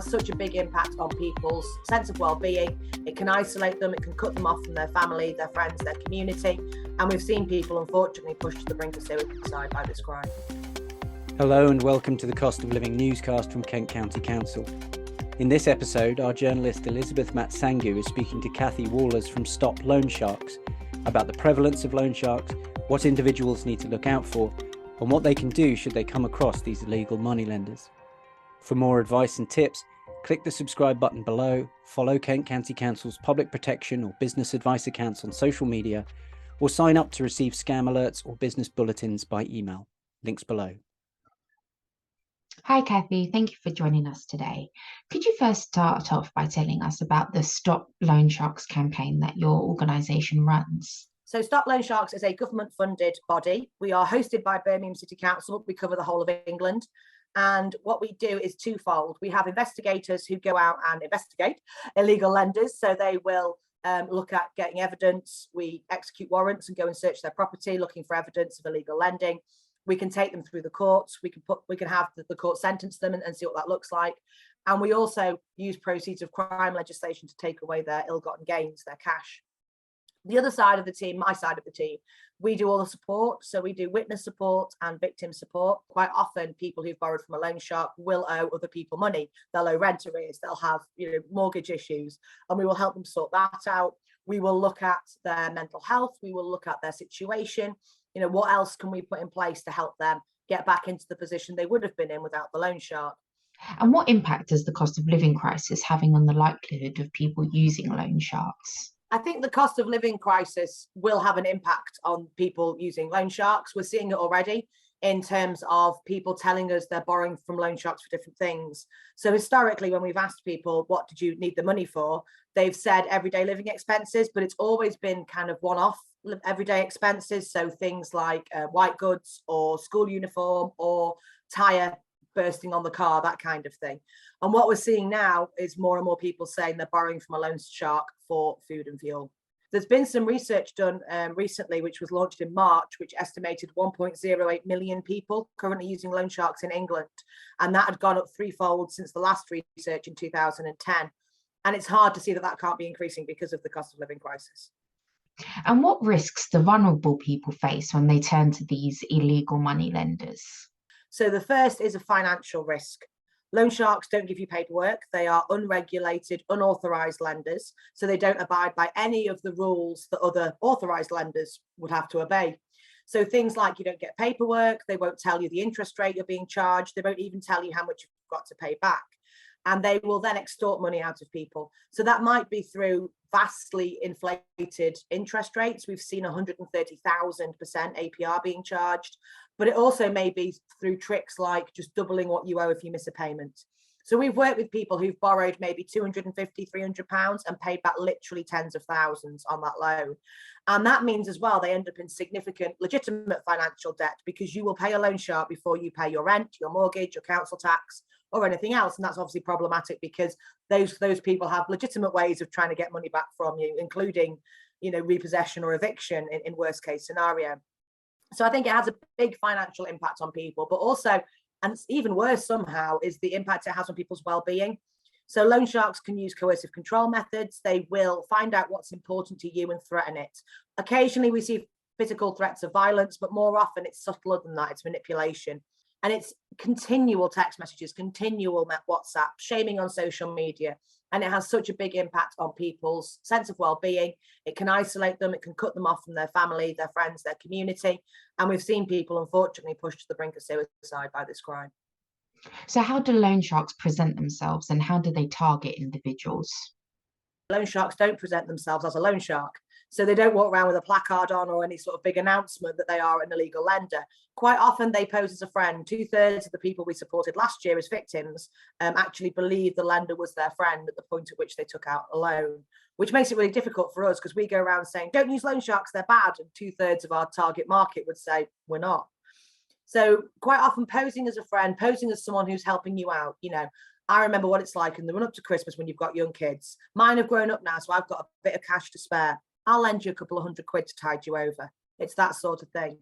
has such a big impact on people's sense of well-being. It can isolate them, it can cut them off from their family, their friends, their community. And we've seen people, unfortunately, pushed to the brink of suicide by this crime. Hello and welcome to the Cost of Living newscast from Kent County Council. In this episode, our journalist Elizabeth Matsangu is speaking to Kathy Wallers from Stop Loan Sharks about the prevalence of loan sharks, what individuals need to look out for, and what they can do should they come across these illegal moneylenders. For more advice and tips, click the subscribe button below, follow Kent County Council's public protection or business advice accounts on social media, or sign up to receive scam alerts or business bulletins by email. Links below. Hi, Kathy. Thank you for joining us today. Could you first start off by telling us about the Stop Loan Sharks campaign that your organisation runs? So Stop Loan Sharks is a government-funded body. We are hosted by Birmingham City Council. We cover the whole of England. And what we do is twofold. We have investigators who go out and investigate illegal lenders. So they will look at getting evidence. We execute warrants and go and search their property, looking for evidence of illegal lending. We can take them through the courts. We can have the court sentence them and see what that looks like. And we also use proceeds of crime legislation to take away their ill-gotten gains, their cash. The other side of the team, my side of the team, we do all the support. So we do witness support and victim support. Quite often, people who've borrowed from a loan shark will owe other people money. They'll owe rent arrears. They'll have, mortgage issues, and we will help them sort that out. We will look at their mental health. We will look at their situation. What else can we put in place to help them get back into the position they would have been in without the loan shark? And what impact is the cost of living crisis having on the likelihood of people using loan sharks? I think the cost of living crisis will have an impact on people using loan sharks. We're seeing it already in terms of people telling us they're borrowing from loan sharks for different things. So historically, when we've asked people, what did you need the money for? They've said everyday living expenses, but it's always been kind of one-off everyday expenses. So things like white goods or school uniform or tyre bursting on the car, that kind of thing. And what we're seeing now is more and more people saying they're borrowing from a loan shark for food and fuel. There's been some research done recently, which was launched in March, which estimated 1.08 million people currently using loan sharks in England. And that had gone up threefold since the last research in 2010. And it's hard to see that can't be increasing because of the cost of living crisis. And what risks do vulnerable people face when they turn to these illegal money lenders? So the first is a financial risk. Loan sharks don't give you paperwork. They are unregulated, unauthorized lenders. So they don't abide by any of the rules that other authorized lenders would have to obey. So things like you don't get paperwork, they won't tell you the interest rate you're being charged, they won't even tell you how much you've got to pay back. And they will then extort money out of people. So that might be through vastly inflated interest rates. We've seen 130,000% APR being charged, but it also may be through tricks like just doubling what you owe if you miss a payment. So we've worked with people who've borrowed maybe £250, £300 and paid back literally tens of thousands on that loan. And that means as well, they end up in significant legitimate financial debt because you will pay a loan shark before you pay your rent, your mortgage, your council tax, or anything else. And that's obviously problematic because those people have legitimate ways of trying to get money back from you, including, repossession or eviction in worst case scenario. So I think it has a big financial impact on people, but also, and it's even worse somehow, is the impact it has on people's well-being. So loan sharks can use coercive control methods. They will find out what's important to you and threaten it. Occasionally we see physical threats of violence, but more often it's subtler than that. It's manipulation. And it's continual text messages, continual WhatsApp, shaming on social media. And it has such a big impact on people's sense of well-being. It can isolate them. It can cut them off from their family, their friends, their community. And we've seen people, unfortunately, pushed to the brink of suicide by this crime. So how do loan sharks present themselves and how do they target individuals? Loan sharks don't present themselves as a loan shark. So they don't walk around with a placard on or any sort of big announcement that they are an illegal lender. Quite often they pose as a friend. 2/3 of the people we supported last year as victims actually believed the lender was their friend at the point at which they took out a loan, which makes it really difficult for us because we go around saying, don't use loan sharks, they're bad. And 2/3 of our target market would say, we're not. So quite often posing as a friend, posing as someone who's helping you out, I remember what it's like in the run up to Christmas when you've got young kids. Mine have grown up now, so I've got a bit of cash to spare. I'll lend you a couple of £100 to tide you over. It's that sort of thing.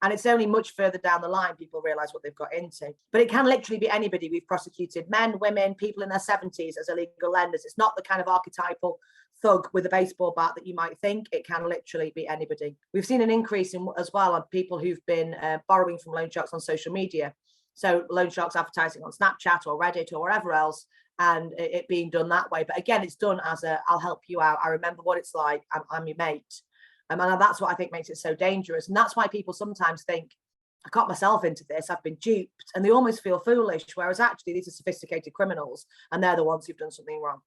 And it's only much further down the line people realise what they've got into. But it can literally be anybody. We've prosecuted men, women, people in their 70s as illegal lenders. It's not the kind of archetypal thug with a baseball bat that you might think. It can literally be anybody. We've seen an increase in as well on people who've been borrowing from loan sharks on social media. So loan sharks advertising on Snapchat or Reddit or wherever else, and it being done that way. But again, it's done as a, I'll help you out. I remember what it's like. I'm your mate. And that's what I think makes it so dangerous. And that's why people sometimes think, I got myself into this, I've been duped, and they almost feel foolish, whereas actually these are sophisticated criminals and they're the ones who've done something wrong.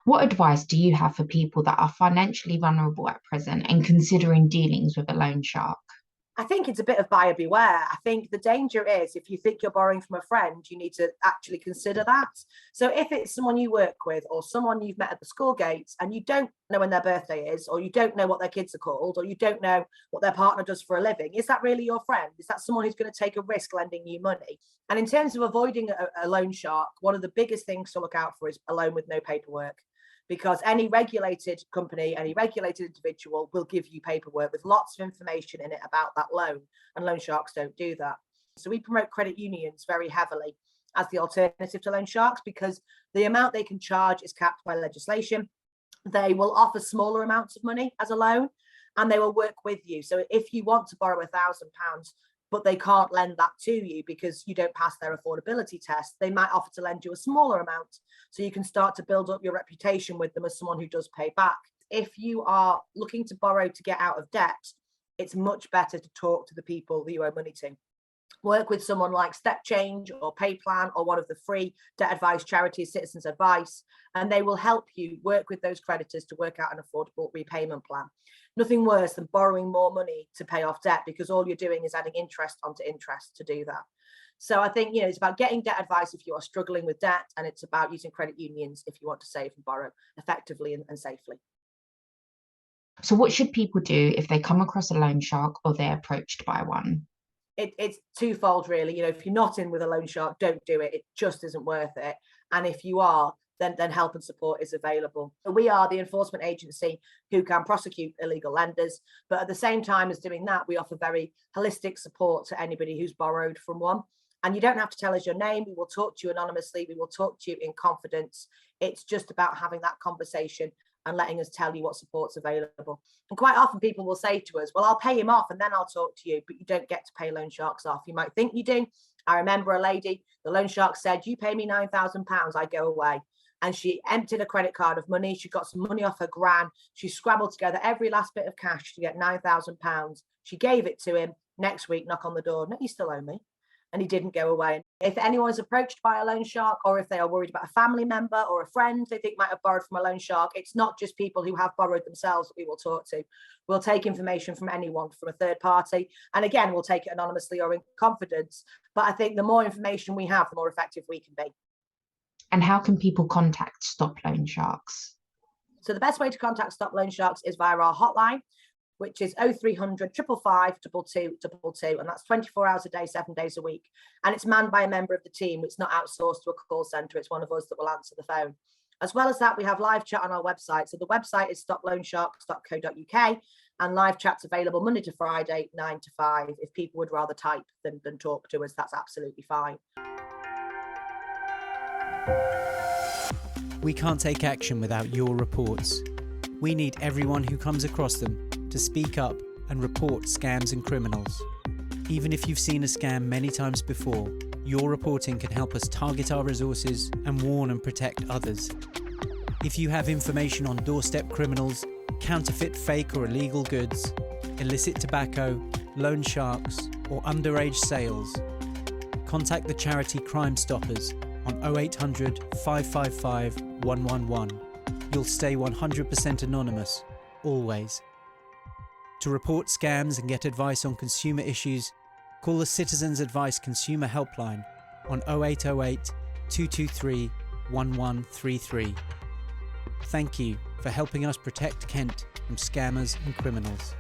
What advice do you have for people that are financially vulnerable at present and considering dealings with a loan shark? I think it's a bit of buyer beware. I think the danger is if you think you're borrowing from a friend, you need to actually consider that. So if it's someone you work with or someone you've met at the school gates and you don't know when their birthday is, or you don't know what their kids are called, or you don't know what their partner does for a living, is that really your friend? Is that someone who's going to take a risk lending you money? And in terms of avoiding a loan shark, one of the biggest things to look out for is a loan with no paperwork. Because any regulated company, any regulated individual will give you paperwork with lots of information in it about that loan, and loan sharks don't do that. So we promote credit unions very heavily as the alternative to loan sharks because the amount they can charge is capped by legislation. They will offer smaller amounts of money as a loan and they will work with you. So if you want to borrow £1,000, but they can't lend that to you because you don't pass their affordability test, they might offer to lend you a smaller amount so you can start to build up your reputation with them as someone who does pay back. If you are looking to borrow to get out of debt, it's much better to talk to the people that you owe money to. Work with someone like Step Change or PayPlan or one of the free debt advice charities, Citizens Advice, and they will help you work with those creditors to work out an affordable repayment plan. Nothing worse than borrowing more money to pay off debt because all you're doing is adding interest onto interest to do that. So I think, it's about getting debt advice if you are struggling with debt, and it's about using credit unions if you want to save and borrow effectively and safely. So what should people do if they come across a loan shark or they're approached by one? It's twofold, really. If you're not in with a loan shark, don't do it. It just isn't worth it. And if you are, then help and support is available. We are the enforcement agency who can prosecute illegal lenders. But at the same time as doing that, we offer very holistic support to anybody who's borrowed from one. And you don't have to tell us your name. We will talk to you anonymously. We will talk to you in confidence. It's just about having that conversation and letting us tell you what support's available. And quite often people will say to us, well, I'll pay him off and then I'll talk to you, but you don't get to pay loan sharks off. You might think you do. I remember a lady, the loan shark said, you pay me £9,000, I go away. And she emptied a credit card of money. She got some money off her gran. She scrabbled together every last bit of cash to get £9,000. She gave it to him. Next week, knock on the door. No, you still owe me. And he didn't go away. If anyone's approached by a loan shark, or if they are worried about a family member or a friend they think might have borrowed from a loan shark, it's not just people who have borrowed themselves that we will talk to. We'll take information from anyone, from a third party. And again, we'll take it anonymously or in confidence. But I think the more information we have, the more effective we can be. And how can people contact Stop Loan Sharks? So the best way to contact Stop Loan Sharks is via our hotline, which is 0300 555 222, and that's 24 hours a day, 7 days a week. And it's manned by a member of the team. It's not outsourced to a call centre. It's one of us that will answer the phone. As well as that, we have live chat on our website. So the website is stoploansharks.co.uk, and live chat's available Monday to Friday, 9 to 5. If people would rather type than talk to us, that's absolutely fine. We can't take action without your reports. We need everyone who comes across them to speak up and report scams and criminals. Even if you've seen a scam many times before, your reporting can help us target our resources and warn and protect others. If you have information on doorstep criminals, counterfeit, fake or illegal goods, illicit tobacco, loan sharks or underage sales, contact the charity Crime Stoppers on 0800 555 111. You'll stay 100% anonymous, always. To report scams and get advice on consumer issues, call the Citizens Advice Consumer Helpline on 0808 223 1133. Thank you for helping us protect Kent from scammers and criminals.